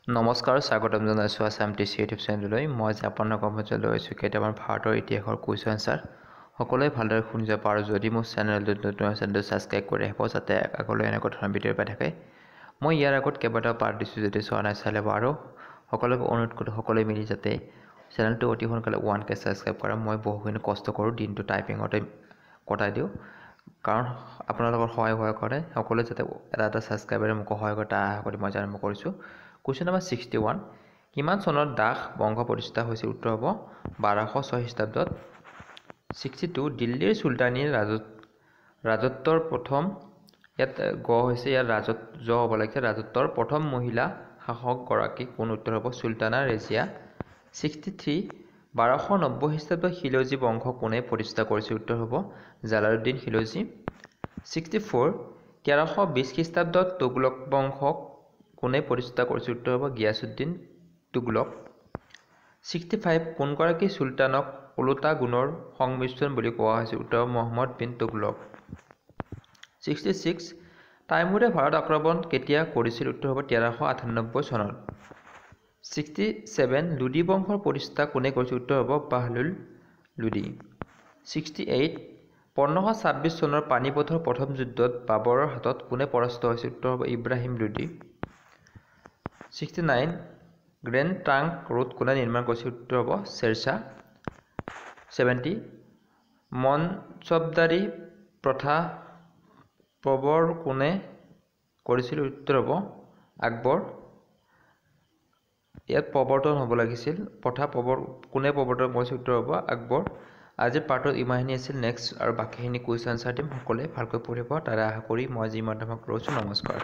নমস্কাৰ স্বাগতম জনাইছোঁ আছাম টিচি ইউটিউব চেনেললৈ। মই যে আপোনালোকৰ মাজত লৈ আহিছোঁ কেইটামান ভাৰতৰ ইতিহাসৰ কুৱেশ্যন আনচাৰ। সকলোৱে ভালদৰে শুনি যাব আৰু যদি মোৰ চেনেলটো নতুন চেনেলটো ছাবস্ক্ৰাইব কৰি ৰাখিব যাতে আগলৈ এনেকুৱা ধৰণৰ ভিডিঅ' পাই থাকে। মই ইয়াৰ আগত কেইবাটাও পাৰ্ট দিছোঁ যদি চোৱা নাই চাই ল'ব আৰু সকলোকে অনুৰোধ কৰোঁ সকলোৱে মিলি যাতে চেনেলটো অতি সোনকালে 1K ছাবস্ক্ৰাইব কৰে। মই বহুখিনি কষ্ট কৰোঁ, দিনটো টাইপিঙতে কটাই দিওঁ, কাৰণ আপোনালোকৰ সহায় কৰে। সকলোৱে যাতে এটা ছাবস্ক্ৰাইবাৰে মোক সহায় কৰে তাৰ আশা কৰি মই আৰম্ভ কৰিছোঁ। কুৱেশ্যন নম্বৰ 61, কিমান চনত দাস বংশ প্ৰতিষ্ঠা হৈছিল? উত্তৰ হ'ব 1206 খ্ৰীষ্টাব্দত। 62, দিল্লীৰ চুলতানীৰ ৰাজত্বৰ প্ৰথম, ইয়াত হৈছে ইয়াত জ হ'ব লাগিছে, ৰাজত্বৰ প্ৰথম মহিলা শাসকগৰাকী কোন? উত্তৰ হ'ব চুলতানা ৰেজিয়া। 63, 1290 খ্ৰীষ্টাব্দত খিলজী বংশ কোনে প্ৰতিষ্ঠা কৰিছিল? উত্তৰ হ'ব জালালুদ্দিন খিলজী। 64, 1320 খ্ৰীষ্টাব্দত তুগলক বংশক কোনে প্ৰতিষ্ঠা কৰিছিল? উত্তৰ হ'ব গিয়াছুদ্দিন তুগলক। 65, কোনগৰাকী চুলতানক ওলোটা গুণৰ সংমিশ্ৰণ বুলি কোৱা হৈছিল? উত্তৰ হ'ব মহম্মদ বিন তুগলক। 66, তাইমুৰে ভাৰত আক্ৰমণ কেতিয়া কৰিছিল? উত্তৰ হ'ব 1398 চনত। 67, লোদী বংশৰ প্ৰতিষ্ঠা কোনে কৰিছিল? উত্তৰ হ'ব বাহলুল লোদী। 68, 1526 চনৰ পানিপথৰ প্ৰথম যুদ্ধত বাবৰৰ হাতত কোনে পৰাস্ত হৈছিল? উত্তৰ হ'ব Ibrahim Lodi. 69, grand trunk road কোনে নিৰ্মাণ কৰিছিল? উত্তৰ হ'ব শ্বেৰশ্বাহ। 70, মনচবদাৰী প্ৰথা প্ৰৱৰ্তন কোনে কৰিছিল? উত্তৰ হ'ব আকবৰ। ইয়াত প্ৰৱৰ্তন হ'ব লাগিছিল, কোনে প্ৰৱৰ্তন কৰিছিল? উত্তৰ হ'ব আকবৰ। আজিৰ পাৰ্টত ইমানখিনি আছিল। নেক্সট আৰু বাকীখিনি কুৱেশ্যন আনচাৰ দিম। সকলোৱে ভালকৈ পঢ়িব তাৰে আশা কৰি মই যি মাধ্যমক লৈছোঁ। নমস্কাৰ।